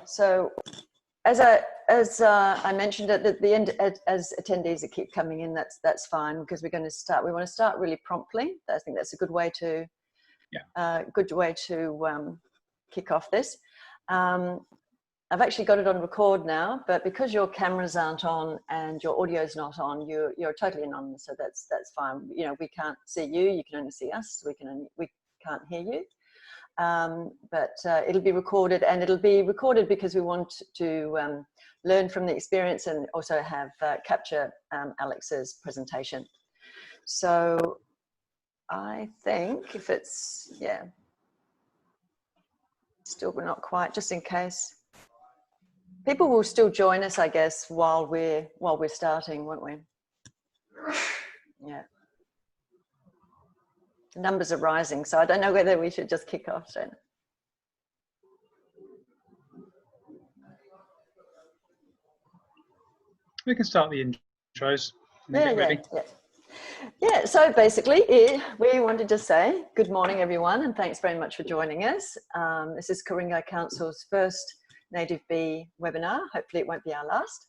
So as I mentioned at the end, as attendees that keep coming in, that's fine, because we want to start really promptly. I think that's a good way to kick off this. I've actually got it on record now, but because your cameras aren't on and your audio's not on, you're totally anonymous, so that's fine. You know, we can't see you, you can only see us, we can't hear you. But it'll be recorded, and it'll be recorded because we want to learn from the experience and also have capture Alex's presentation. So I think if it's, still not quite, just in case. People will still join us, I guess, while we're starting, won't we? Yeah. The numbers are rising, so I don't know whether we should just kick off then. We can start the intros. Yeah, so basically, we wanted to say good morning, everyone, and thanks very much for joining us. This is Ku-ring-gai Council's first Native Bee webinar. Hopefully it won't be our last.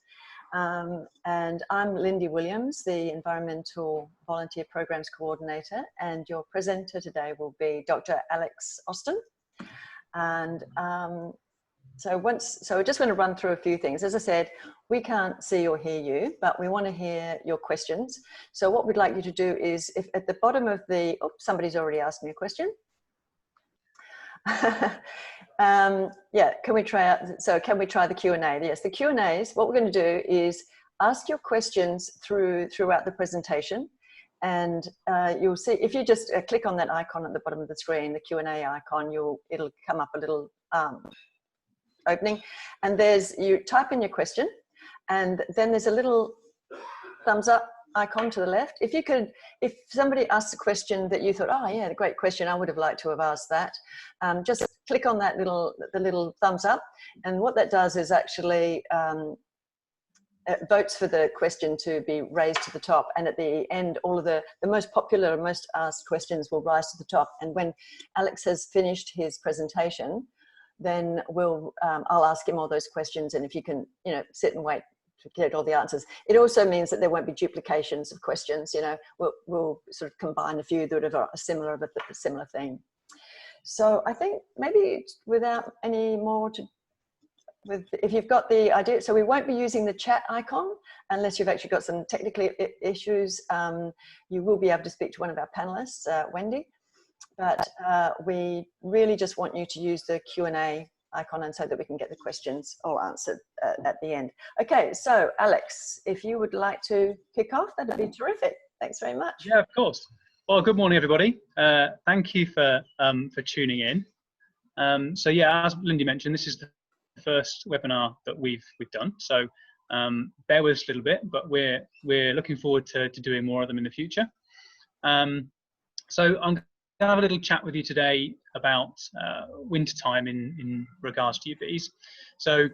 And I'm Lindy Williams, the Environmental Volunteer Programs Coordinator, and your presenter today will be Dr. Alex Austin. And so I just want to run through a few things. As I said, we can't see or hear you, but we want to hear your questions. So what we'd like you to do is, if at the bottom of the, somebody's already asked me a question. Can we try the Q&A? Yes, the Q&As, what we're going to do is ask your questions throughout the presentation, and you'll see, if you just click on that icon at the bottom of the screen, the Q&A icon, it'll come up a little opening, and you type in your question, and then there's a little thumbs up icon to the left. If somebody asks a question that you thought, oh yeah, great question, I would have liked to have asked that, just click on that the little thumbs up, and what that does is actually it votes for the question to be raised to the top, and at the end all of the most popular, most asked questions will rise to the top, and when Alex has finished his presentation, then I'll ask him all those questions, and if you can, sit and wait to get all the answers. It also means that there won't be duplications of questions. We'll sort of combine a few that are similar, but a similar theme. So I think maybe without any more if you've got the idea, so we won't be using the chat icon unless you've actually got some technical issues. You will be able to speak to one of our panelists, Wendy, but we really just want you to use the Q&A icon, and so that we can get the questions all answered at the end. Okay, so Alex, if you would like to kick off, that'd be terrific. Thanks very much. Yeah, of course. Well, good morning, everybody. Thank you for tuning in. So yeah, as Lindy mentioned, this is the first webinar that we've done. So bear with us a little bit, but we're looking forward to doing more of them in the future. So I'm going to have a little chat with you today about winter time in regards to your bees. So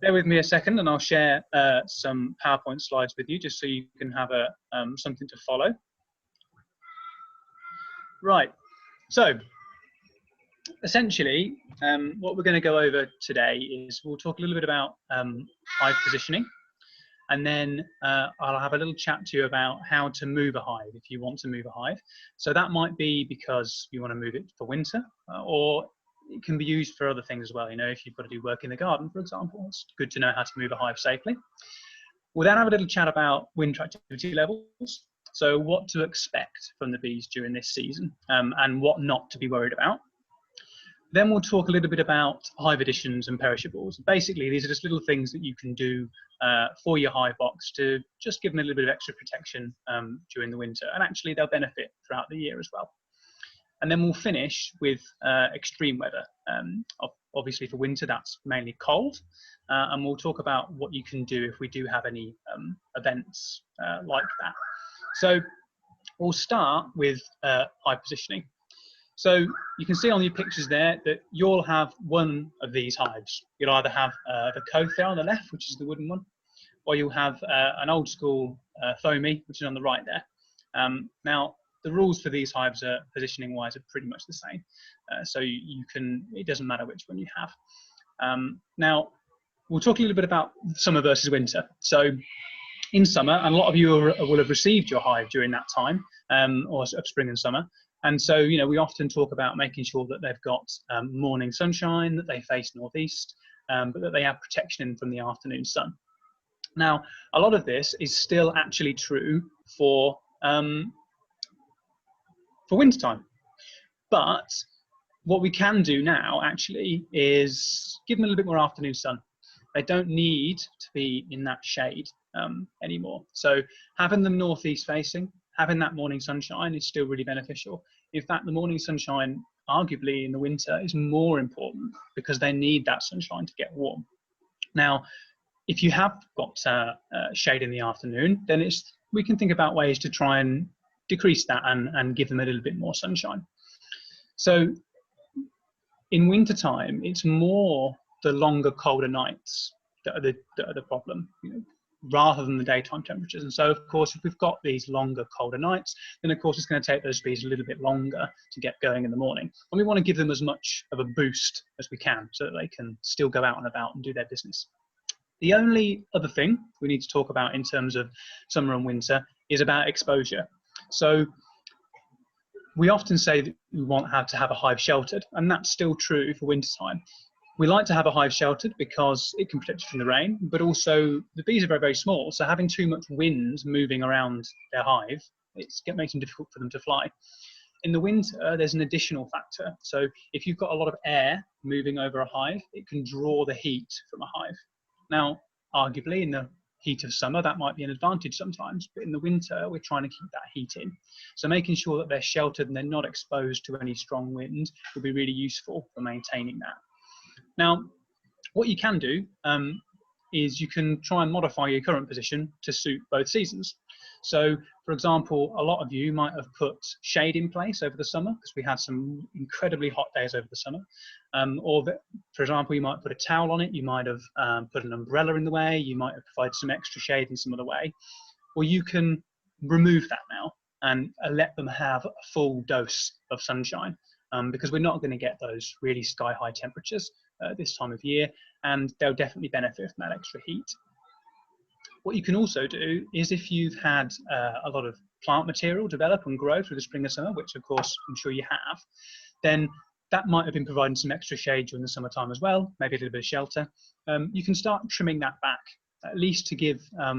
bear with me a second, and I'll share some PowerPoint slides with you, just so you can have something to follow. Right, so essentially what we're going to go over today is we'll talk a little bit about hive positioning, and then I'll have a little chat to you about how to move a hive if you want to move a hive. So that might be because you want to move it for winter, or it can be used for other things as well. If you've got to do work in the garden, for example, it's good to know how to move a hive safely. We'll then have a little chat about winter activity levels. So what to expect from the bees during this season, and what not to be worried about. Then we'll talk a little bit about hive additions and perishables. Basically, these are just little things that you can do for your hive box to just give them a little bit of extra protection during the winter, and actually they'll benefit throughout the year as well. And then we'll finish with extreme weather. Obviously for winter, that's mainly cold, and we'll talk about what you can do if we do have any events like that. So we'll start with hive positioning. So you can see on your pictures there that you'll have one of these hives. You'll either have the coat there on the left, which is the wooden one, or you'll have an old school foamy, which is on the right there. Now, the rules for these hives positioning wise are pretty much the same. So it doesn't matter which one you have. Now, we'll talk a little bit about summer versus winter. So in summer, and a lot of you will have received your hive during that time, or spring and summer. And so, you know, we often talk about making sure that they've got morning sunshine, that they face northeast, but that they have protection from the afternoon sun. Now, a lot of this is still actually true for wintertime. But what we can do now actually is give them a little bit more afternoon sun. They don't need to be in that shade anymore. So having them northeast facing, having that morning sunshine is still really beneficial. In fact, the morning sunshine, arguably in the winter, is more important because they need that sunshine to get warm. Now, if you have got shade in the afternoon, then we can think about ways to try and decrease that and give them a little bit more sunshine. So in wintertime, it's more the longer, colder nights that are the problem, you know, rather than the daytime temperatures. And so, of course, if we've got these longer, colder nights, then of course it's going to take those bees a little bit longer to get going in the morning. And we want to give them as much of a boost as we can so that they can still go out and about and do their business. The only other thing we need to talk about in terms of summer and winter is about exposure. So we often say that we want to have a hive sheltered, and that's still true for wintertime. We like to have a hive sheltered because it can protect you from the rain, but also the bees are very, very small. So having too much wind moving around their hive, it makes it difficult for them to fly. In the winter, there's an additional factor. So if you've got a lot of air moving over a hive, it can draw the heat from a hive. Now, arguably in the heat of summer, that might be an advantage sometimes, but in the winter, we're trying to keep that heat in. So making sure that they're sheltered and they're not exposed to any strong wind will be really useful for maintaining that. Now, what you can do is you can try and modify your current position to suit both seasons. So, for example, a lot of you might have put shade in place over the summer because we had some incredibly hot days over the summer. For example, you might put a towel on it, you might have put an umbrella in the way, you might have provided some extra shade in some other way. Or you can remove that now and let them have a full dose of sunshine because we're not going to get those really sky-high temperatures this time of year, and they'll definitely benefit from that extra heat. What you can also do is if you've had a lot of plant material develop and grow through the spring and summer, which of course I'm sure you have, then that might have been providing some extra shade during the summertime as well, maybe a little bit of shelter. You can start trimming that back, at least to give a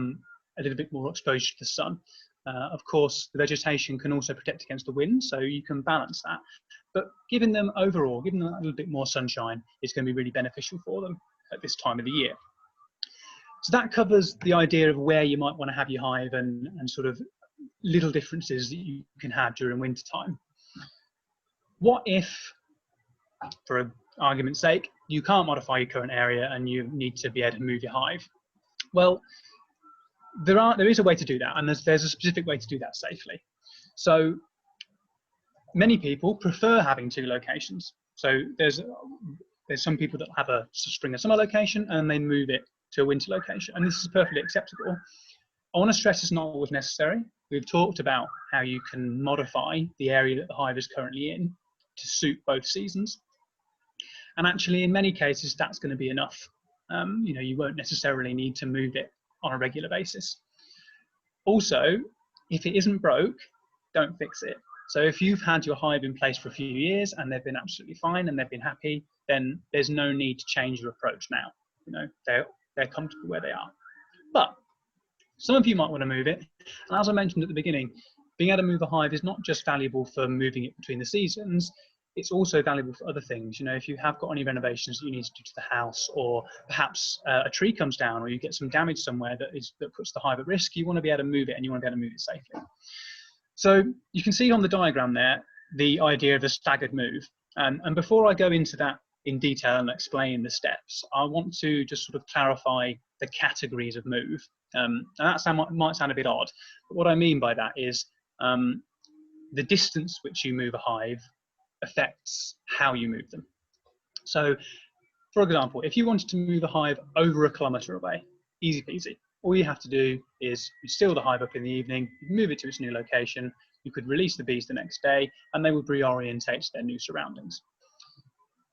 little bit more exposure to the sun. Of course, the vegetation can also protect against the wind, so you can balance that. But giving them a little bit more sunshine is going to be really beneficial for them at this time of the year. So that covers the idea of where you might want to have your hive and sort of little differences that you can have during winter time. What if, for argument's sake, you can't modify your current area and you need to be able to move your hive? Well, there is a way to do that, and there's a specific way to do that safely. So many people prefer having two locations. So there's some people that have a spring and summer location and they move it to a winter location, and this is perfectly acceptable. I want to stress it's not always necessary. We've talked about how you can modify the area that the hive is currently in to suit both seasons, and actually in many cases that's going to be enough. You know, you won't necessarily need to move it on a regular basis. Also, if it isn't broke, don't fix it. So if you've had your hive in place for a few years and they've been absolutely fine and they've been happy, then there's no need to change your approach now. You know, they're comfortable where they are. But some of you might want to move it. And as I mentioned at the beginning, being able to move a hive is not just valuable for moving it between the seasons, it's also valuable for other things. You know, if you have got any renovations that you need to do to the house, or perhaps a tree comes down or you get some damage somewhere that puts the hive at risk, you want to be able to move it and you want to be able to move it safely. So you can see on the diagram there the idea of a staggered move. And before I go into that in detail and explain the steps, I want to just sort of clarify the categories of move. And that might sound a bit odd, but what I mean by that is the distance which you move a hive affects how you move them. So, for example, if you wanted to move a hive over 1 kilometre away, easy peasy. All you have to do is you seal the hive up in the evening, you move it to its new location, you could release the bees the next day, and they would reorientate to their new surroundings.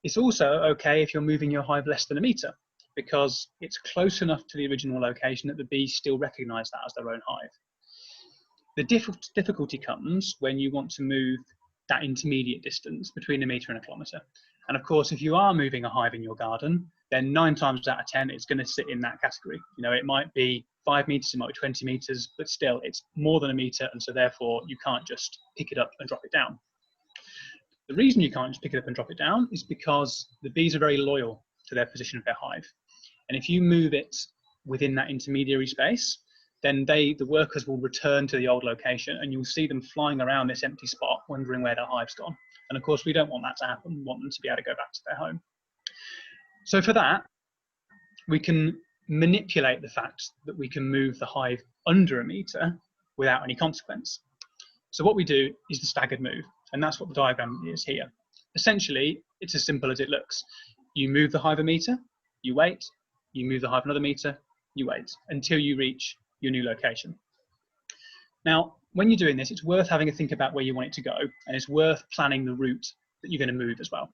It's also okay if you're moving your hive less than a meter, because it's close enough to the original location that the bees still recognize that as their own hive. The difficulty comes when you want to move that intermediate distance between a meter and a kilometer. And of course, if you are moving a hive in your garden, then 9 times out of 10, it's going to sit in that category. You know, it might be 5 meters, it might be 20 meters, but still it's more than a meter. And so therefore you can't just pick it up and drop it down. The reason you can't just pick it up and drop it down is because the bees are very loyal to their position of their hive. And if you move it within that intermediary space, then the workers will return to the old location, and you'll see them flying around this empty spot, wondering where their hive's gone. And of course, we don't want that to happen. We want them to be able to go back to their home. So for that, we can manipulate the fact that we can move the hive under a meter without any consequence. So what we do is the staggered move, and that's what the diagram is here. Essentially, it's as simple as it looks. You move the hive a meter, you wait, you move the hive another meter, you wait, until you reach your new location. Now, when you're doing this, it's worth having a think about where you want it to go, and it's worth planning the route that you're going to move as well.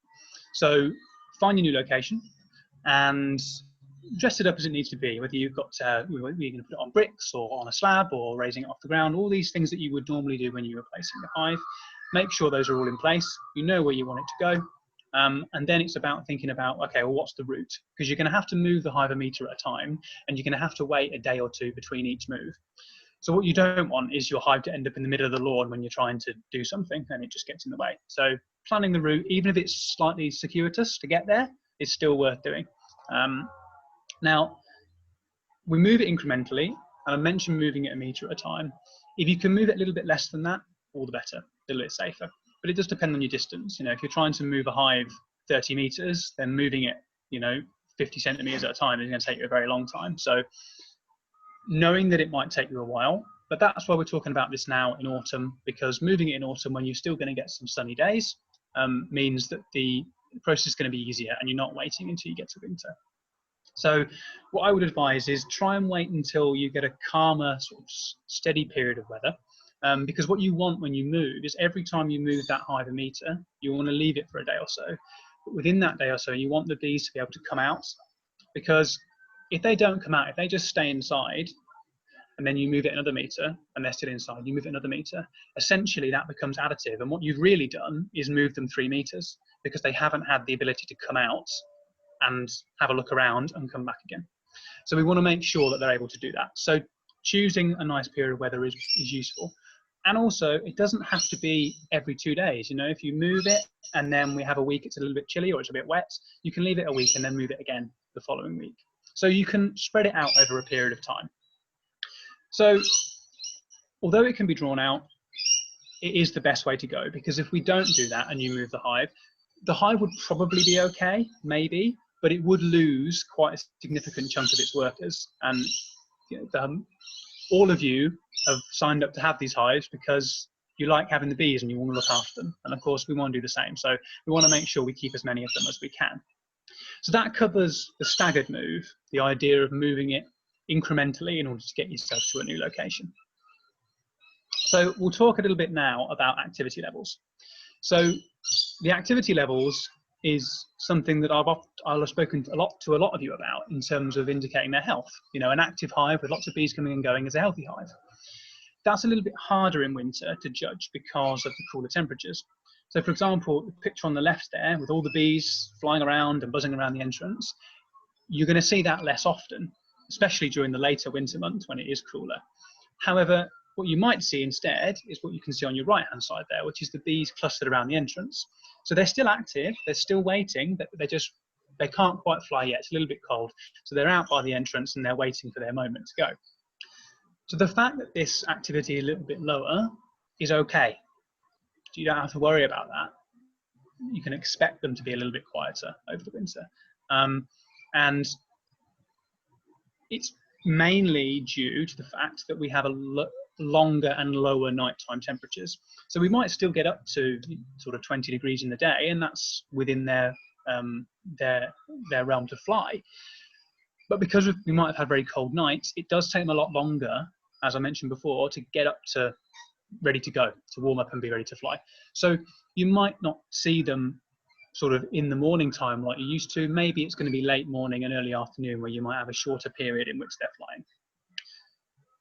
So find your new location and dress it up as it needs to be, whether you've got, you're going to put it on bricks or on a slab or raising it off the ground, all these things that you would normally do when you were placing the hive. Make sure those are all in place. You know where you want it to go. And then it's about thinking about, okay, well, what's the route? Because you're going to have to move the hive a meter at a time, and you're going to have to wait a day or two between each move. So what you don't want is your hive to end up in the middle of the lawn when you're trying to do something, and it just gets in the way. So planning the route, even if it's slightly circuitous to get there, is still worth doing. Now, we move it incrementally, and I mentioned moving it a meter at a time. If you can move it a little bit less than that, all the better, a little bit safer. But it does depend on your distance. You know, if you're trying to move a hive 30 meters, then moving it, 50 centimeters at a time is going to take you a very long time. So knowing that it might take you a while, but that's why we're talking about this now in autumn, because moving it in autumn when you're still going to get some sunny days means that the process is going to be easier, and you're not waiting until you get to winter. So what I would advise is try and wait until you get a calmer, sort of steady period of weather. Because what you want when you move is every time you move that hive a meter, you want to leave it for a day or so. But within that day or so, you want the bees to be able to come out, because if they don't come out, if they just stay inside, and then you move it another meter, and they're still inside, you move it another meter, essentially that becomes additive. And what you've really done is move them 3 meters, because they haven't had the ability to come out and have a look around and come back again. So we want to make sure that they're able to do that. So choosing a nice period of weather is useful. And also, it doesn't have to be every 2 days. If you move it and then we have a week it's a little bit chilly or it's a bit wet, you can leave it a week and then move it again the following week. So you can spread it out over a period of time. So although it can be drawn out, it is the best way to go, because if we don't do that and you move the hive would probably be okay, maybe, but it would lose quite a significant chunk of its workers. And all of you have signed up to have these hives because you like having the bees and you want to look after them. And of course, we want to do the same. So we want to make sure we keep as many of them as we can. So that covers the staggered move, the idea of moving it incrementally in order to get yourself to a new location. So we'll talk a little bit now about activity levels. So the activity levels is something that I'll have spoken to a lot of you about in terms of indicating their health. An active hive with lots of bees coming and going is a healthy hive. That's a little bit harder in winter to judge because of the cooler temperatures. So for example, the picture on the left there with all the bees flying around and buzzing around the entrance, you're going to see that less often, especially during the later winter months when it is cooler. However, what you might see instead is what you can see on your right hand side there, which is the bees clustered around the entrance. So they're still active, they're still waiting, but they can't quite fly yet, it's a little bit cold. So they're out by the entrance and they're waiting for their moment to go. So the fact that this activity is a little bit lower is okay. You don't have to worry about that. You can expect them to be a little bit quieter over the winter. And it's mainly due to the fact that we have a longer and lower nighttime temperatures. So we might still get up to sort of 20 degrees in the day, and that's within their realm to fly. But because we might have had very cold nights, it does take them a lot longer, as I mentioned before, to get up to ready to go, to warm up and be ready to fly. So you might not see them sort of in the morning time like you used to. Maybe it's going to be late morning and early afternoon where you might have a shorter period in which they're flying.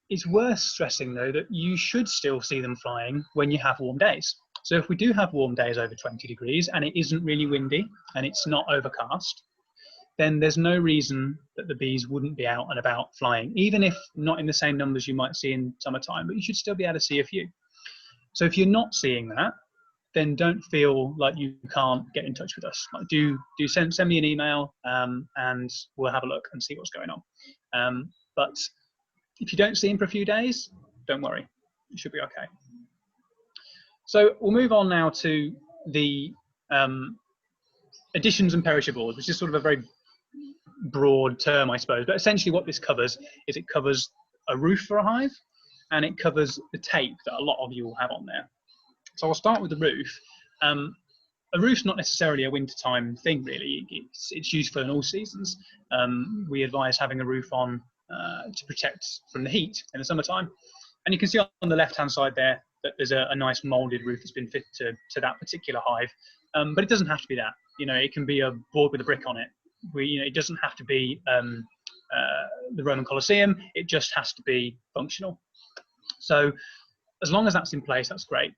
It's worth stressing though that you should still see them flying when you have warm days. So if we do have warm days over 20 degrees and it isn't really windy and it's not overcast, then there's no reason that the bees wouldn't be out and about flying, even if not in the same numbers you might see in summertime, but you should still be able to see a few. So if you're not seeing that, then don't feel like you can't get in touch with us. Like do send me an email and we'll have a look and see what's going on. But if you don't see them for a few days, don't worry, it should be okay. So we'll move on now to the additions and perishables, which is sort of a very broad term, I suppose. But essentially what this covers is it covers a roof for a hive and it covers the tape that a lot of you will have on there. So I'll start with the roof. A roof's not necessarily a wintertime thing, really. It's useful in all seasons. We advise having a roof on to protect from the heat in the summertime. And you can see on the left-hand side there that there's a nice moulded roof that's been fitted to that particular hive. But it doesn't have to be that. You know, it can be a board with a brick on it. It doesn't have to be the Roman Colosseum. It just has to be functional. So as long as that's in place, that's great.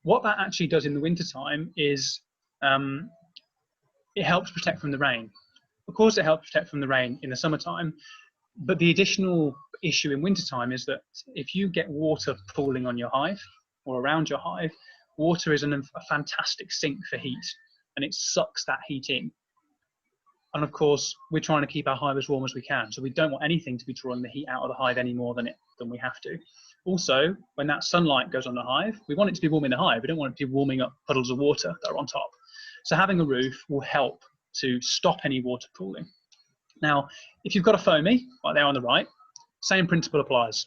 What that actually does in the wintertime is it helps protect from the rain. Of course, it helps protect from the rain in the summertime, but the additional issue in wintertime is that if you get water pooling on your hive or around your hive, water is a fantastic sink for heat, and it sucks that heat in. And of course, we're trying to keep our hive as warm as we can, so we don't want anything to be drawing the heat out of the hive any more than we have to. Also, when that sunlight goes on the hive, we want it to be warm in the hive. We don't want it to be warming up puddles of water that are on top. So having a roof will help to stop any water pooling. Now, if you've got a foamy, like there on the right, same principle applies.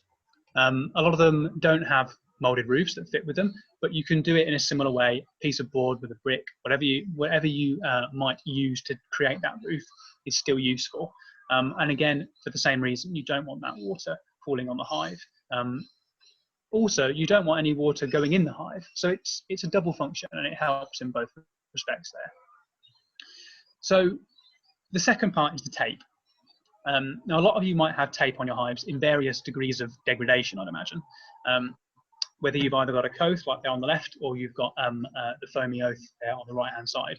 A lot of them don't have moulded roofs that fit with them, but you can do it in a similar way. A piece of board with a brick, whatever you might use to create that roof is still useful. And again, for the same reason, you don't want that water pooling on the hive. Also, you don't want any water going in the hive, so it's a double function and it helps in both respects there. So the second part is the tape. Now, a lot of you might have tape on your hives in various degrees of degradation, I'd imagine. Whether you've either got a coat like there on the left or you've got the foamy oath there on the right-hand side.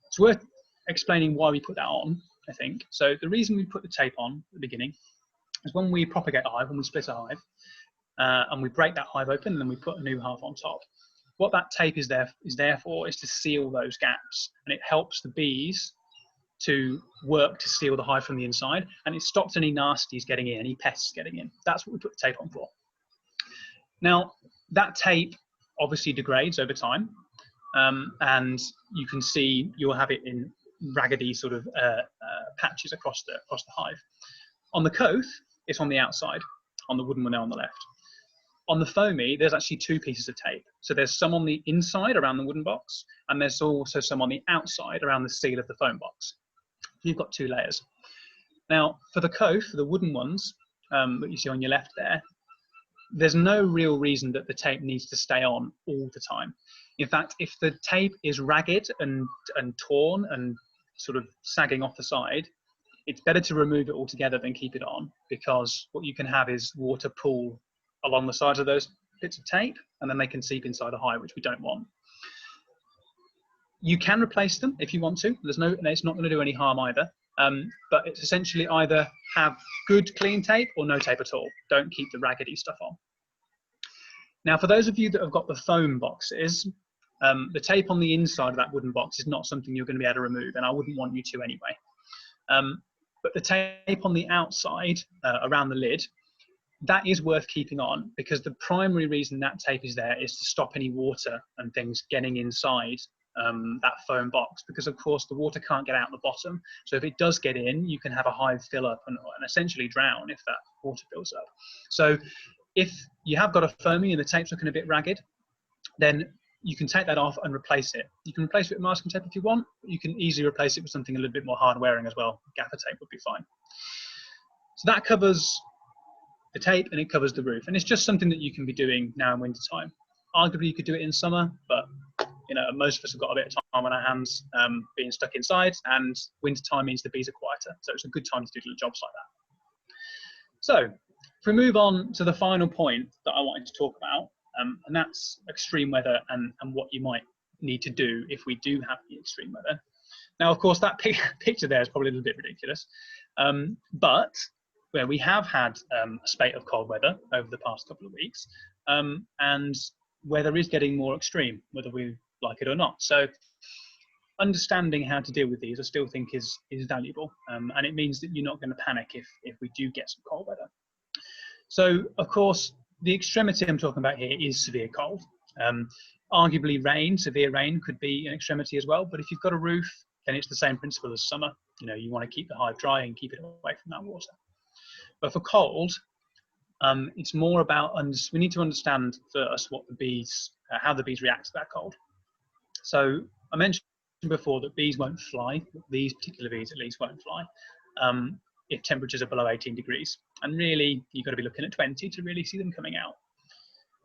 It's worth explaining why we put that on, I think. So the reason we put the tape on at the beginning is when we propagate a hive, when we split a hive, and we break that hive open and then we put a new hive on top. What that tape is there for is to seal those gaps, and it helps the bees to work to seal the hive from the inside, and it stops any nasties getting in, any pests getting in. That's what we put the tape on for. Now, that tape obviously degrades over time, and you can see you'll have it in raggedy sort of patches across the hive. On the coat, it's on the outside, on the wooden one there on the left. On the foamy, there's actually two pieces of tape. So there's some on the inside around the wooden box, and there's also some on the outside around the seal of the foam box. You've got two layers. Now, for the coat, for the wooden ones that you see on your left there, there's no real reason that the tape needs to stay on all the time. In fact, if the tape is ragged and torn and sort of sagging off the side, it's better to remove it altogether than keep it on, because what you can have is water pool along the sides of those bits of tape, and then they can seep inside the hive, which we don't want. You can replace them if you want to. It's not going to do any harm either. But it's essentially either have good clean tape or no tape at all. Don't keep the raggedy stuff on. Now, for those of you that have got the foam boxes, the tape on the inside of that wooden box is not something you're going to be able to remove, and I wouldn't want you to anyway. But the tape on the outside, around the lid, that is worth keeping on, because the primary reason that tape is there is to stop any water and things getting inside that foam box, because of course the water can't get out the bottom. So if it does get in, you can have a hive fill up and essentially drown if that water builds up. So if you have got a foamy and the tape's looking a bit ragged, then you can take that off and replace it. You can replace it with masking tape if you want, but you can easily replace it with something a little bit more hard wearing as well. Gaffer tape would be fine. So that covers the tape and it covers the roof, and it's just something that you can be doing now in winter time. Arguably you could do it in summer, but You know, most of us have got a bit of time on our hands being stuck inside, and winter time means the bees are quieter. So it's a good time to do little jobs like that. So if we move on to the final point that I wanted to talk about, and that's extreme weather and what you might need to do if we do have the extreme weather. Now, of course, that picture there is probably a little bit ridiculous, but where we have had a spate of cold weather over the past couple of weeks, and weather is getting more extreme, whether we like it or not. So understanding how to deal with these, I still think is valuable, and it means that you're not going to panic if we do get some cold weather. So, of course, the extremity I'm talking about here is severe cold. Arguably rain, severe rain could be an extremity as well, but if you've got a roof, then it's the same principle as summer. You know, you want to keep the hive dry and keep it away from that water. But for cold, it's more about, we need to understand first what the bees, how the bees react to that cold. So I mentioned before that bees won't fly, these particular bees at least won't fly, if temperatures are below 18 degrees. And really, you've got to be looking at 20 to really see them coming out.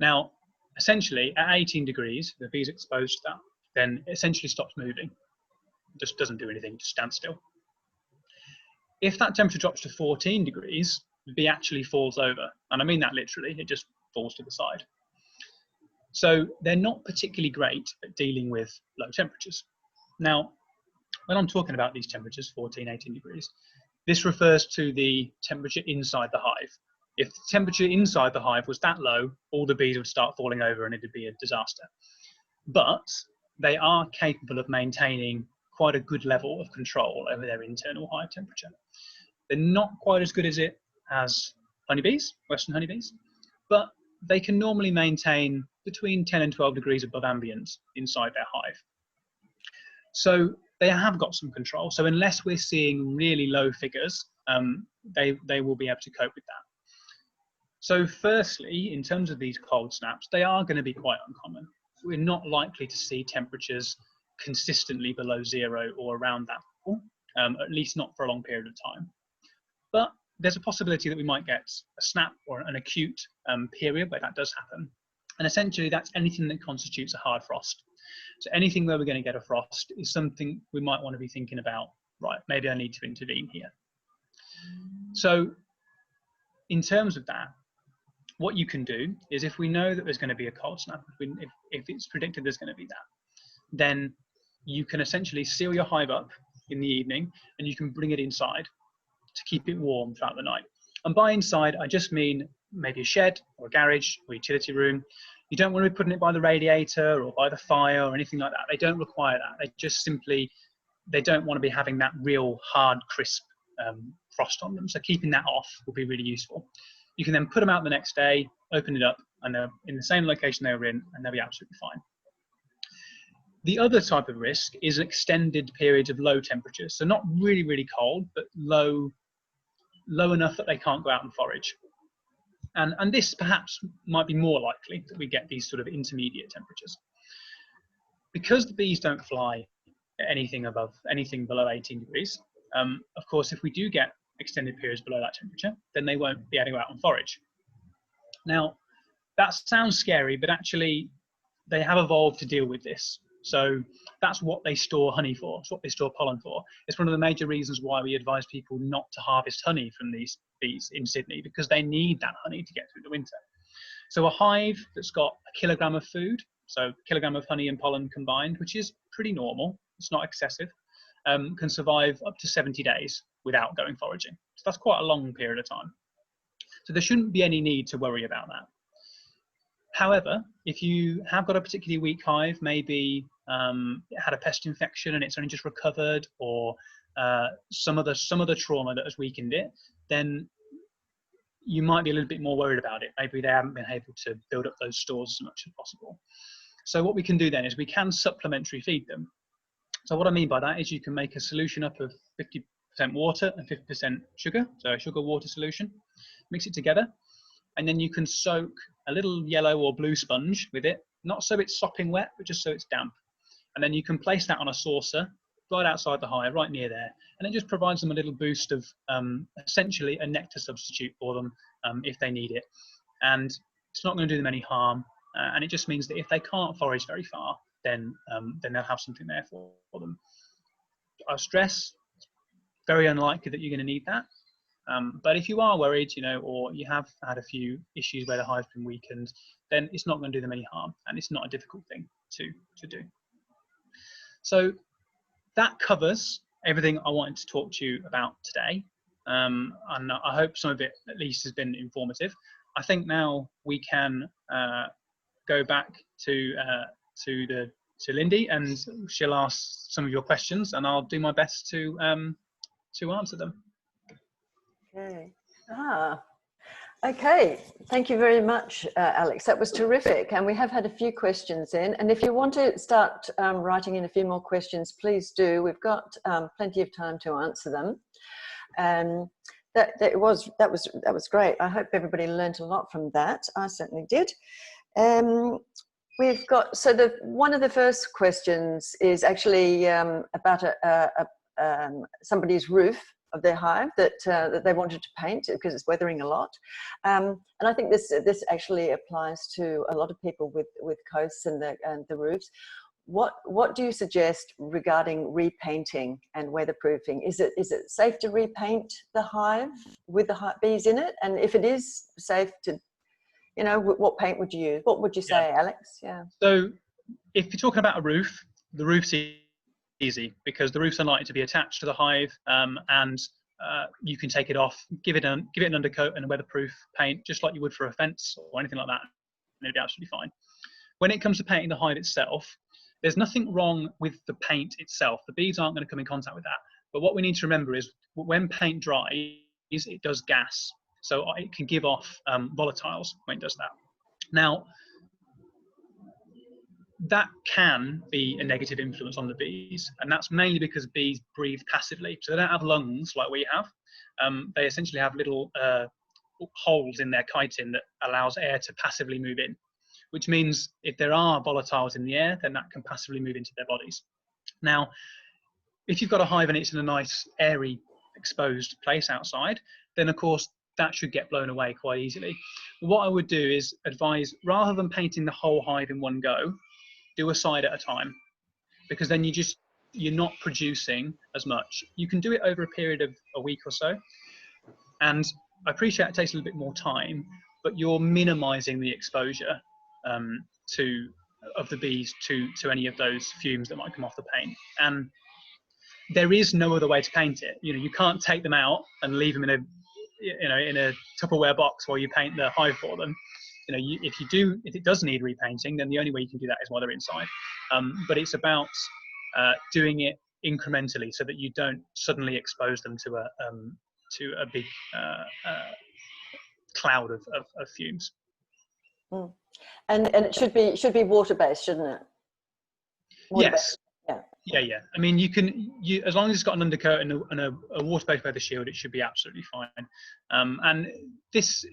Now, essentially, at 18 degrees, the bee's exposed to that, then it essentially stops moving. It just doesn't do anything, just stands still. If that temperature drops to 14 degrees, the bee actually falls over. And I mean that literally, it just falls to the side. So they're not particularly great at dealing with low temperatures. Now, when I'm talking about these temperatures, 14, 18 degrees, this refers to the temperature inside the hive. If the temperature inside the hive was that low, all the bees would start falling over and it'd be a disaster. But they are capable of maintaining quite a good level of control over their internal hive temperature. They're not quite as good as it as honeybees, Western honeybees, but they can normally maintain between 10 and 12 degrees above ambient inside their hive. So they have got some control. So unless we're seeing really low figures, they will be able to cope with that. So firstly, in terms of these cold snaps, they are going to be quite uncommon. We're not likely to see temperatures consistently below zero or around that level, at least not for a long period of time. But there's a possibility that we might get a snap or an acute period where that does happen. And essentially, that's anything that constitutes a hard frost. So anything where we're going to get a frost is something we might want to be thinking about, right, maybe I need to intervene here. So in terms of that, what you can do is if we know that there's going to be a cold snap, if it's predicted there's going to be that, then you can essentially seal your hive up in the evening and you can bring it inside to keep it warm throughout the night. And by inside, I just mean maybe a shed or a garage or utility room. You don't want to be putting it by the radiator or by the fire or anything like that. They don't require that. They just simply, they don't want to be having that real hard, crisp frost on them. So keeping that off will be really useful. You can then put them out the next day, open it up, and they're in the same location they were in, and they'll be absolutely fine. The other type of risk is extended periods of low temperatures. So not really, really cold, but low enough that they can't go out and forage. And this perhaps might be more likely that we get these sort of intermediate temperatures. Because the bees don't fly at anything below 18 degrees, of course, if we do get extended periods below that temperature, then they won't be able to go out and forage. Now, that sounds scary, but actually they have evolved to deal with this. So that's what they store honey for. It's what they store pollen for. It's one of the major reasons why we advise people not to harvest honey from these bees in Sydney, because they need that honey to get through the winter. So a hive that's got a kilogram of food, so a kilogram of honey and pollen combined, which is pretty normal, it's not excessive, can survive up to 70 days without going foraging. So that's quite a long period of time. So there shouldn't be any need to worry about that. However, if you have got a particularly weak hive, maybe it had a pest infection and it's only just recovered, or some other trauma that has weakened it, then you might be a little bit more worried about it. Maybe they haven't been able to build up those stores as much as possible. So what we can do then is we can supplementary feed them. So what I mean by that is you can make a solution up of 50% water and 50% sugar, so a sugar water solution, mix it together, and then you can soak a little yellow or blue sponge with it, not so it's sopping wet, but just so it's damp. And then you can place that on a saucer right outside the hive, right near there, and it just provides them a little boost of essentially a nectar substitute for them if they need it. And it's not going to do them any harm, and it just means that if they can't forage very far, then they'll have something there for them. Stress, very unlikely that you're going to need that. But if you are worried, or you have had a few issues where the hive's been weakened, then it's not going to do them any harm, and it's not a difficult thing to do. So that covers everything I wanted to talk to you about today. And I hope some of it at least has been informative. I think now we can go back to Lindy, and she'll ask some of your questions, and I'll do my best to answer them. Okay. Okay. Thank you very much, Alex. That was terrific. And we have had a few questions in. And if you want to start writing in a few more questions, please do. We've got plenty of time to answer them. That was great. I hope everybody learned a lot from that. I certainly did. We've got, so one of the first questions is actually about somebody's roof of their hive that they wanted to paint because it's weathering a lot, and I think this actually applies to a lot of people with coasts and the roofs. What do you suggest regarding repainting and weatherproofing? Is it safe to repaint the hive with the bees in it? And if it is safe to, what paint would you use? What would you say, Alex? Yeah. So if you're talking about a roof, the roof's easy because the roof's unlikely to be attached to the hive, and you can take it off, give it an undercoat and a weatherproof paint, just like you would for a fence or anything like that, and it'd be absolutely fine. When it comes to painting the hive itself, there's nothing wrong with the paint itself. The bees aren't going to come in contact with that. But what we need to remember is when paint dries, it does gas. So it can give off volatiles when it does that. Now, that can be a negative influence on the bees, and that's mainly because bees breathe passively. So they don't have lungs like we have. They essentially have little holes in their chitin that allows air to passively move in, which means if there are volatiles in the air, then that can passively move into their bodies. Now, if you've got a hive and it's in a nice, airy, exposed place outside, then of course that should get blown away quite easily. What I would do is advise, rather than painting the whole hive in one go, do a side at a time, because then you're not producing as much. You can do it over a period of a week or so, and I appreciate it takes a little bit more time, but you're minimizing the exposure of the bees to any of those fumes that might come off the paint. And there is no other way to paint it. You can't take them out and leave them in a Tupperware box while you paint the hive for them. If it does need repainting, then the only way you can do that is while they're inside. But it's about doing it incrementally so that you don't suddenly expose them to a big cloud of fumes. Mm. And it should be water based, shouldn't it? Yes. Yeah. Yeah. I mean, you as long as it's got an undercoat and a water-based weather shield, it should be absolutely fine. And this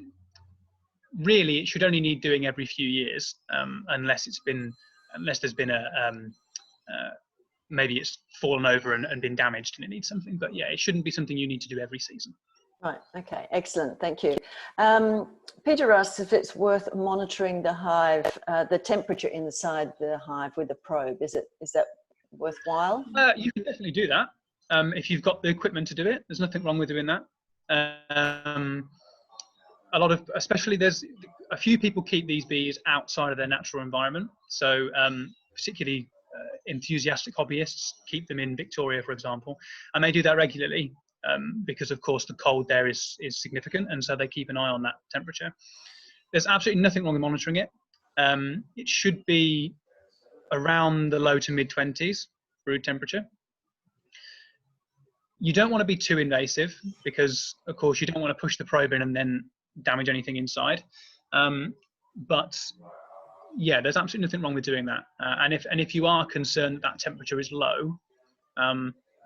really, it should only need doing every few years, unless there's been maybe it's fallen over and been damaged and it needs something. But yeah, it shouldn't be something you need to do every season. Right. Okay. Excellent. Thank you. Peter asks if it's worth monitoring the hive, the temperature inside the hive with a probe. Is that worthwhile? You can definitely do that if you've got the equipment to do it. There's nothing wrong with doing that. Especially there's a few people keep these bees outside of their natural environment. So particularly enthusiastic hobbyists keep them in Victoria, for example, and they do that regularly because of course the cold there is significant, and so they keep an eye on that temperature. There's absolutely nothing wrong with monitoring it. It should be around the low to mid 20s brood temperature. You don't want to be too invasive because of course you don't want to push the probe in and then damage anything inside. But yeah, there's absolutely nothing wrong with doing that. And if you are concerned that temperature is low,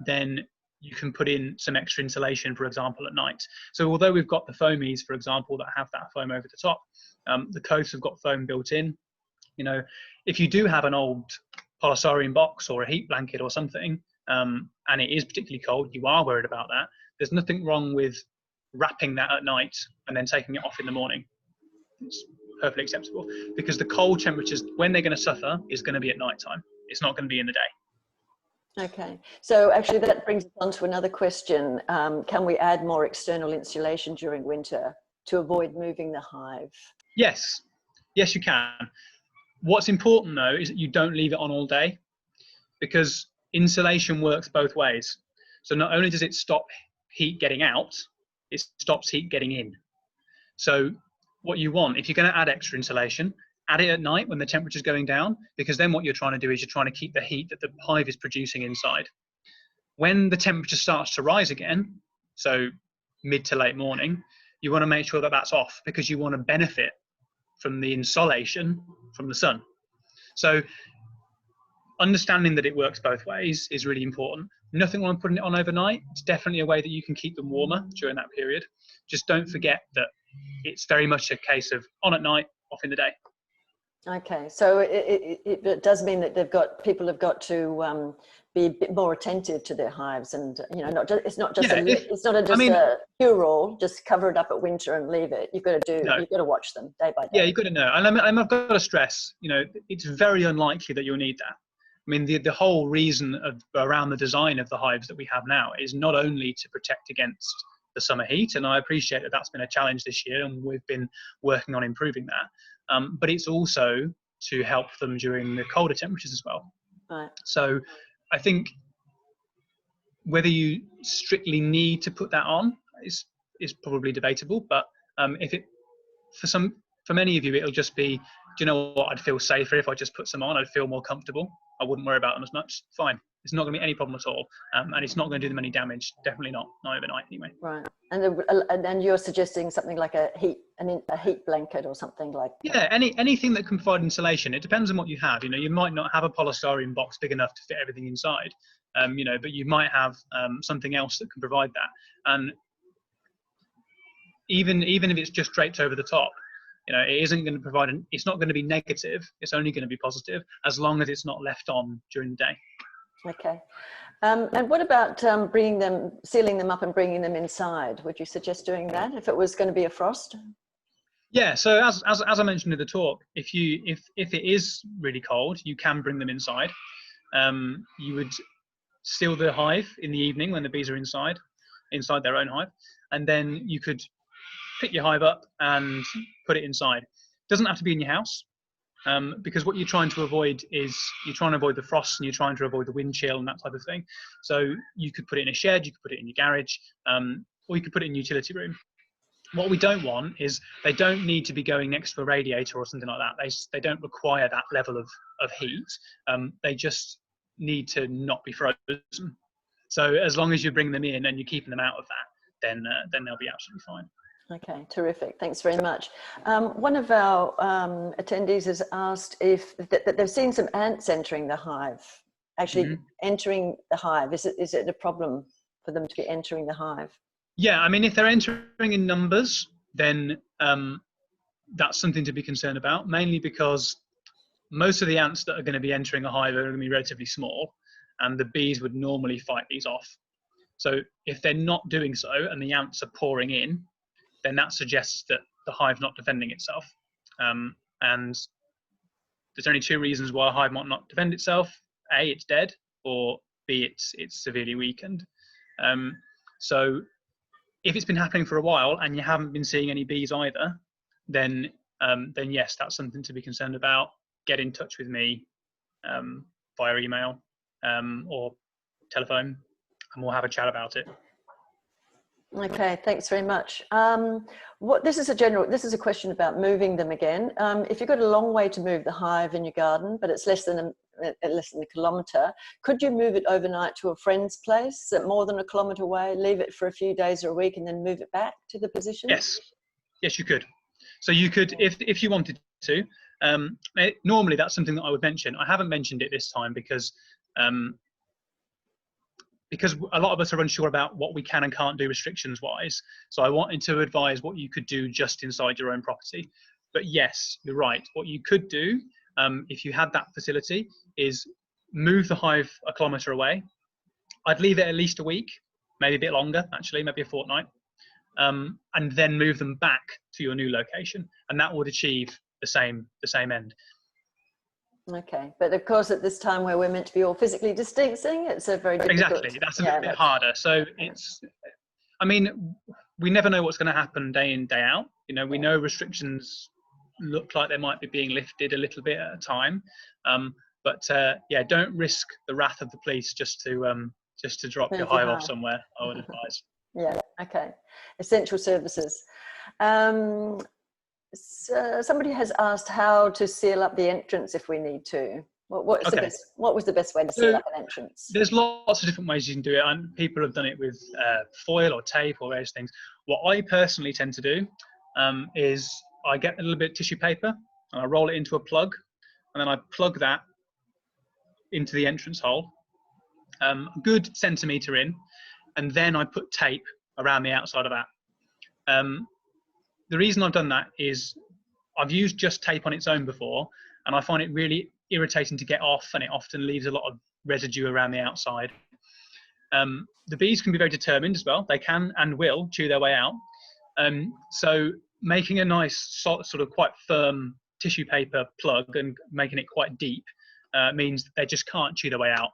then you can put in some extra insulation, for example, at night. So although we've got the foamies, for example, that have that foam over the top, the coasts have got foam built in. If you do have an old polystyrene box or a heat blanket or something, and it is particularly cold, you are worried about that, there's nothing wrong with wrapping that at night and then taking it off in the morning. It's perfectly acceptable, because the cold temperatures, when they're going to suffer, is going to be at night time. it's not going to be in the day. Okay, so actually that brings us on to another question. Can we add more external insulation during winter to avoid moving the hive? Yes, yes, you can. What's important though is that you don't leave it on all day, because insulation works both ways. So not only does it stop heat getting out, it stops heat getting in. So what you want, if you're going to add extra insulation, add it at night when the temperature is going down, because then what you're trying to do is you're trying to keep the heat that the hive is producing inside. When the temperature starts to rise again, so mid to late morning, you want to make sure that that's off, because you want to benefit from the insolation from the sun. So understanding that it works both ways is really important. Nothing wrong with putting it on overnight. It's definitely a way that you can keep them warmer during that period. Just don't forget that it's very much a case of on at night, off in the day. Okay, so it does mean that people have got to be a bit more attentive to their hives, and it's not just a cure-all, just cover it up at winter and leave it. You've got to watch them day by day. Yeah, you've got to know, and I've got to stress, it's very unlikely that you'll need that. I mean, the whole reason around the design of the hives that we have now is not only to protect against the summer heat, and I appreciate that that's been a challenge this year, and we've been working on improving that. But it's also to help them during the colder temperatures as well. Right. So I think whether you strictly need to put that on is probably debatable, but for many of you, it'll just be, do you know what, I'd feel safer if I just put some on. I'd feel more comfortable. I wouldn't worry about them as much. Fine. It's not going to be any problem at all. And it's not going to do them any damage. Definitely not overnight anyway. Right. And then you're suggesting something like a heat blanket or something like that. Yeah, anything that can provide insulation. It depends on what you have. You might not have a polystyrene box big enough to fit everything inside, but you might have something else that can provide that. And even if it's just draped over the top, it isn't going to provide it's not going to be negative. It's only going to be positive as long as it's not left on during the day. Okay. And what about sealing them up and bringing them inside? Would you suggest doing that if it was going to be a frost? Yeah. So as I mentioned in the talk, if it is really cold, you can bring them inside. You would seal the hive in the evening when the bees are inside their own hive, and then you could pick your hive up and put it inside. It doesn't have to be in your house, because what you're trying to avoid is the frost, and you're trying to avoid the wind chill and that type of thing. So you could put it in a shed, you could put it in your garage, or you could put it in your utility room. What we don't want is they don't need to be going next to a radiator or something like that. They don't require that level of heat. They just need to not be frozen. So as long as you bring them in and you're keeping them out of that, then they'll be absolutely fine. Okay, terrific. Thanks very much. One of our attendees has asked if that they've seen some ants entering the hive. Actually, entering the hive, is it a problem for them to be entering the hive? Yeah, I mean, if they're entering in numbers, then that's something to be concerned about, mainly because most of the ants that are going to be entering a hive are going to be relatively small, and the bees would normally fight these off. So if they're not doing so and the ants are pouring in, then that suggests that the hive's not defending itself. And there's only two reasons why a hive might not defend itself. A, it's dead, or B, it's severely weakened. So if it's been happening for a while and you haven't been seeing any bees either, then yes, that's something to be concerned about. Get in touch with me via email or telephone, and we'll have a chat about it. Okay, thanks very much. This is a question about moving them again. If you've got a long way to move the hive in your garden, but it's less than a kilometre, could you move it overnight to a friend's place more than a kilometre away, leave it for a few days or a week, and then move it back to the position? Yes, you could. So you could, if you wanted to. Normally, that's something that I would mention. I haven't mentioned it this time because a lot of us are unsure about what we can and can't do restrictions wise. So I wanted to advise what you could do just inside your own property. But yes, you're right. What you could do if you had that facility is move the hive a kilometre away. I'd leave it at least a week, maybe a bit longer, actually, maybe a fortnight, and then move them back to your new location. And that would achieve the same end. Okay, but of course at this time where we're meant to be all physically distancing, it's a very difficult. Exactly, that's a little bit harder. So it's, I mean, we never know what's going to happen day in, day out. You know, we know restrictions look like they might be being lifted a little bit at a time, but yeah, don't risk the wrath of the police just to drop your hive off somewhere, I would advise. Yeah, okay. Essential services. So somebody has asked how to seal up the entrance if we need to. What was the best way to seal up an entrance? There's lots of different ways you can do it, and people have done it with foil or tape or various things. What I personally tend to do is I get a little bit of tissue paper and I roll it into a plug, and then I plug that into the entrance hole, a good centimetre in, and then I put tape around the outside of that. The reason I've done that is I've used just tape on its own before, and I find it really irritating to get off, and it often leaves a lot of residue around the outside. The bees can be very determined as well. They can and will chew their way out. So making a nice sort of quite firm tissue paper plug and making it quite deep means that they just can't chew their way out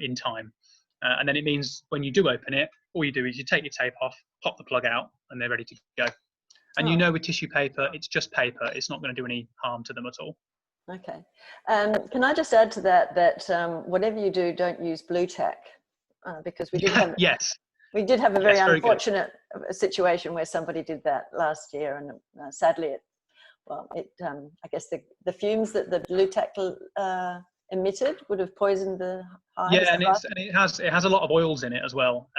in time. And then it means when you do open it, all you do is you take your tape off, pop the plug out, and they're ready to go. And you know, with tissue paper, it's just paper. It's not going to do any harm to them at all. Okay. Can I just add to that whatever you do, don't use blue tack, because we did have we did have a very unfortunate situation where somebody did that last year, and sadly, I guess the fumes that the blue tack emitted would have poisoned the hive. Yeah, and it has a lot of oils in it as well.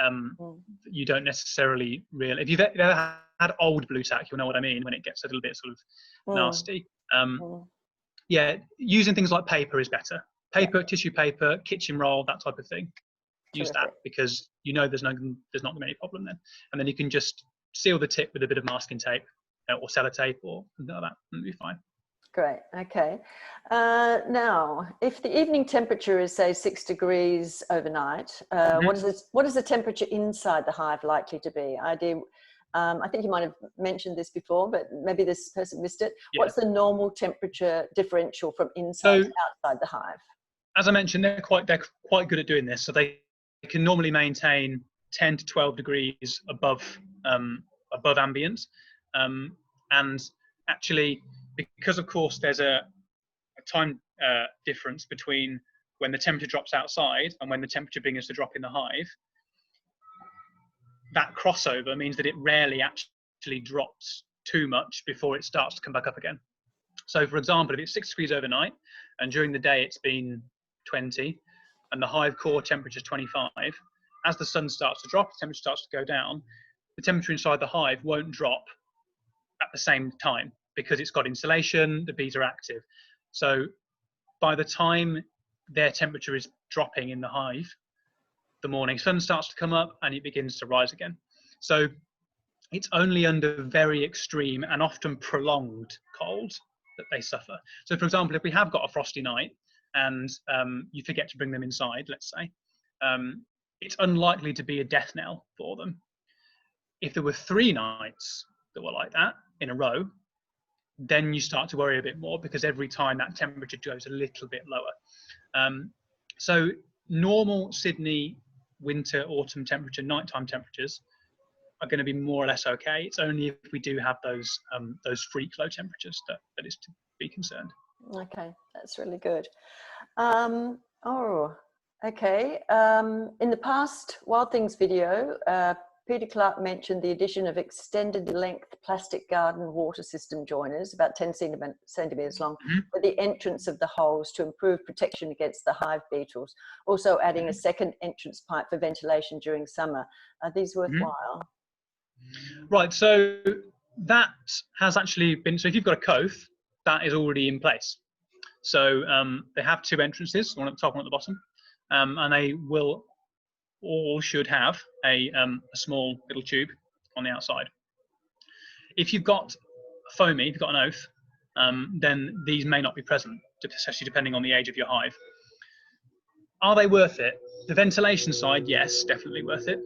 You don't necessarily really, if you've ever had old blue tack, you'll know what I mean when it gets a little bit sort of nasty. Yeah, using things like paper is better. Paper, tissue paper, kitchen roll, that type of thing. Use that, because you know there's not going to be any problem then. And then you can just seal the tip with a bit of masking tape or sellotape or something like that, and it'll be fine. Great. Okay. Now, if the evening temperature is, say, 6 degrees overnight, what is the temperature inside the hive likely to be? I think you might have mentioned this before, but maybe this person missed it. Yeah. What's the normal temperature differential from inside to outside the hive? As I mentioned, they're quite good at doing this. So they can normally maintain 10 to 12 degrees above ambient, and actually, because of course there's a time difference between when the temperature drops outside and when the temperature begins to drop in the hive. That crossover means that it rarely actually drops too much before it starts to come back up again. So for example, if it's 6 degrees overnight and during the day it's been 20 and the hive core temperature is 25, as the sun starts to drop, the temperature starts to go down, the temperature inside the hive won't drop at the same time because it's got insulation, the bees are active. So by the time their temperature is dropping in the hive, the morning sun starts to come up and it begins to rise again. So it's only under very extreme and often prolonged cold that they suffer. So for example, if we have got a frosty night and you forget to bring them inside, let's say, it's unlikely to be a death knell for them. If there were 3 nights that were like that in a row, then you start to worry a bit more, because every time that temperature goes a little bit lower. So normal Sydney winter, autumn temperature, nighttime temperatures are going to be more or less okay. It's only if we do have those freak low temperatures that is to be concerned. Okay, that's really good. Okay. In the past Wild Things video, Peter Clark mentioned the addition of extended length plastic garden water system joiners, about 10 centimeters long, for the entrance of the holes to improve protection against the hive beetles. Also adding a second entrance pipe for ventilation during summer. Are these worthwhile? Right, so that has actually been, so if you've got a coath, that is already in place. So they have 2 entrances, one at the top, one at the bottom, and they will all should have a small little tube on the outside. If you've got foamy, if you've got an oath, then these may not be present, especially depending on the age of your hive. Are they worth it? The ventilation side, yes, definitely worth it,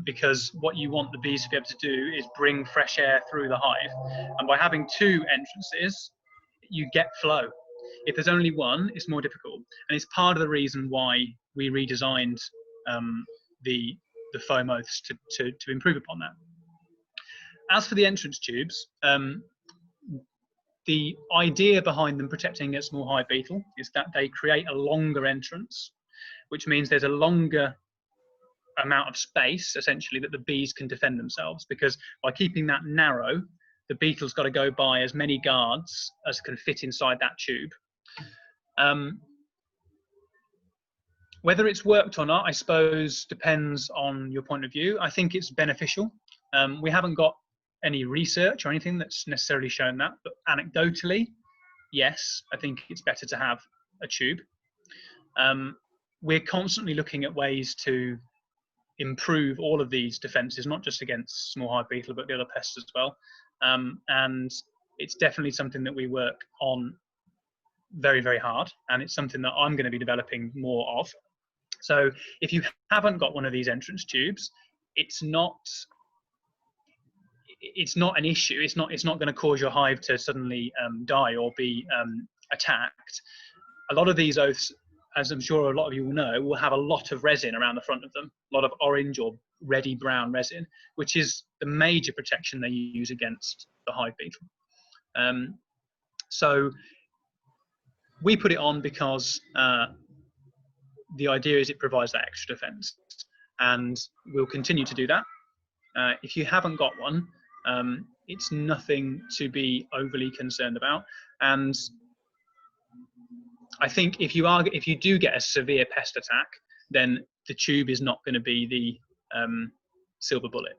because what you want the bees to be able to do is bring fresh air through the hive. And by having 2 entrances, you get flow. If there's only one, it's more difficult, and it's part of the reason why we redesigned the foam oaths to improve upon that. As for the entrance tubes, the idea behind them protecting against small hive beetle is that they create a longer entrance, which means there's a longer amount of space, essentially, that the bees can defend themselves, because by keeping that narrow, the beetle's got to go by as many guards as can fit inside that tube. Whether it's worked or not, I suppose, depends on your point of view. I think it's beneficial. We haven't got any research or anything that's necessarily shown that, but anecdotally, yes, I think it's better to have a tube. We're constantly looking at ways to improve all of these defenses, not just against small hive beetle, but the other pests as well. And it's definitely something that we work on very, very hard, and it's something that I'm going to be developing more of. So if you haven't got one of these entrance tubes, it's not an issue. It's not going to cause your hive to suddenly die or be attacked. A lot of these oaths, as I'm sure a lot of you will know, will have a lot of resin around the front of them, a lot of orange or reddy brown resin, which is the major protection they use against the hive beetle. So we put it on because the idea is it provides that extra defense, and we'll continue to do that. If you haven't got one, it's nothing to be overly concerned about. And I think if you do get a severe pest attack, then the tube is not going to be the silver bullet.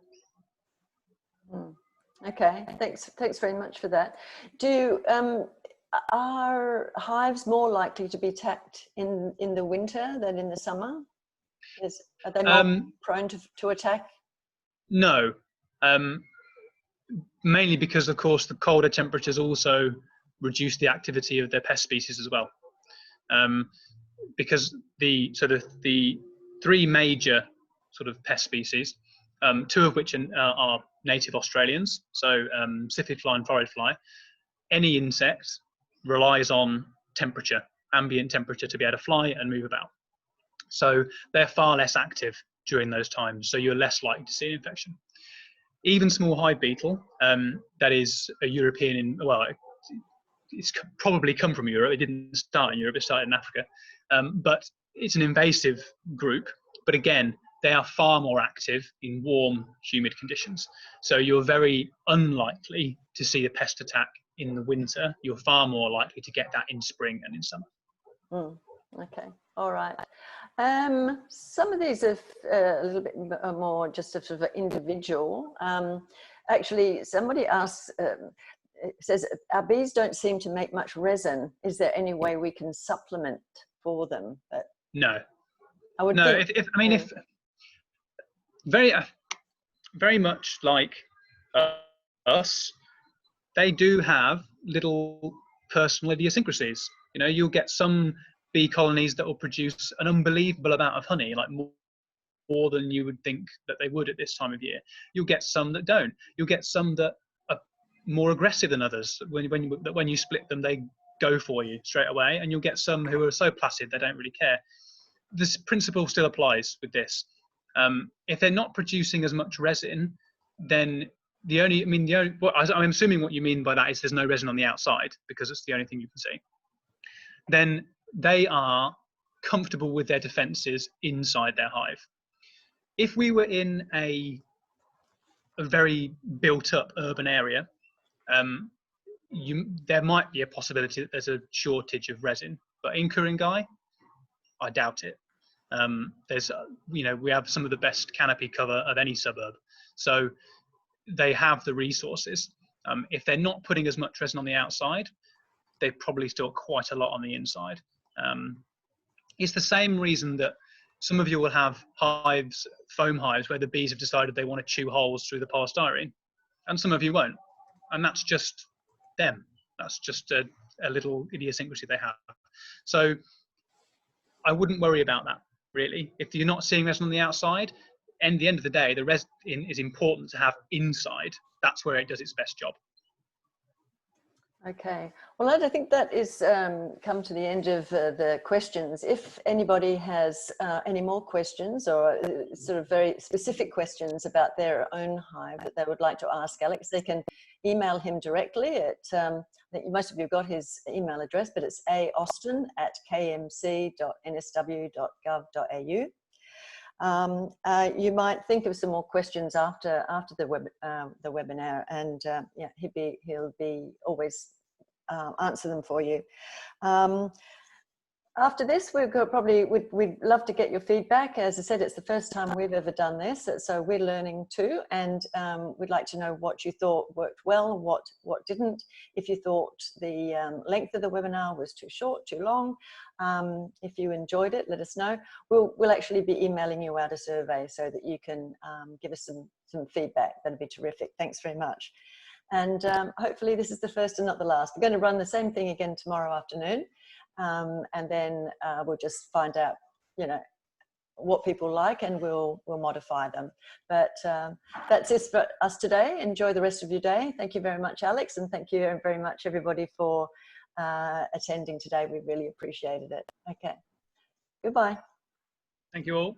Okay, thanks very much for that. Are hives more likely to be attacked in the winter than in the summer? Are they more prone to attack? No, mainly because, of course, the colder temperatures also reduce the activity of their pest species as well. Because the three major sort of pest species, two of which are native Australians, so scyphid fly and florid fly, any insect relies on temperature, ambient temperature, to be able to fly and move about. So they're far less active during those times, so you're less likely to see an infection. Even small hive beetle, that is a European, well, it's probably come from Europe. It didn't start in Europe, it started in Africa. But it's an invasive group. But again, they are far more active in warm, humid conditions. So you're very unlikely to see a pest attack in the winter. You're far more likely to get that in spring and in summer. Okay, all right. Some of these are a little bit more just sort of individual. Actually, somebody asks, says, our bees don't seem to make much resin. Is there any way we can supplement for them? But no. I would no, think, if very much like us, they do have little personal idiosyncrasies. You know, you'll get some bee colonies that will produce an unbelievable amount of honey, like more than you would think that they would at this time of year. You'll get some that don't. You'll get some that are more aggressive than others. When you split them, they go for you straight away, and you'll get some who are so placid they don't really care. This principle still applies with this. If they're not producing as much resin, then I'm assuming what you mean by that is there's no resin on the outside because it's the only thing you can see. Then they are comfortable with their defenses inside their hive. If we were in a very built-up urban area, there might be a possibility that there's a shortage of resin, but in Ku-ring-gai, I doubt it. We have some of the best canopy cover of any suburb, so they have the resources. If they're not putting as much resin on the outside, they probably still quite a lot on the inside. It's the same reason that some of you will have hives, foam hives, where the bees have decided they want to chew holes through the polystyrene, and some of you won't. And that's just them. That's just a little idiosyncrasy they have. So I wouldn't worry about that, really. If you're not seeing resin on the outside, at the end of the day, the resin is important to have inside. That's where it does its best job. Okay. Well, I think that is come to the end of the questions. If anybody has any more questions or sort of very specific questions about their own hive that they would like to ask Alex, they can email him directly at, I think most of you have got his email address, but it's austin@kmc.nsw.gov.au. You might think of some more questions after the webinar, and yeah, he'll be always answer them for you. After this, we've got we'd love to get your feedback. As I said, it's the first time we've ever done this, so we're learning too, and we'd like to know what you thought worked well, what didn't. If you thought the length of the webinar was too short, too long, if you enjoyed it, let us know. We'll actually be emailing you out a survey so that you can give us some feedback. That'd be terrific. Thanks very much. And hopefully this is the first and not the last. We're going to run the same thing again tomorrow afternoon. And then we'll just find out, you know, what people like, and we'll modify them. But that's it for us today. Enjoy the rest of your day. Thank you very much, Alex, and thank you very much, everybody, for attending today. We really appreciated it. Okay, goodbye. Thank you all.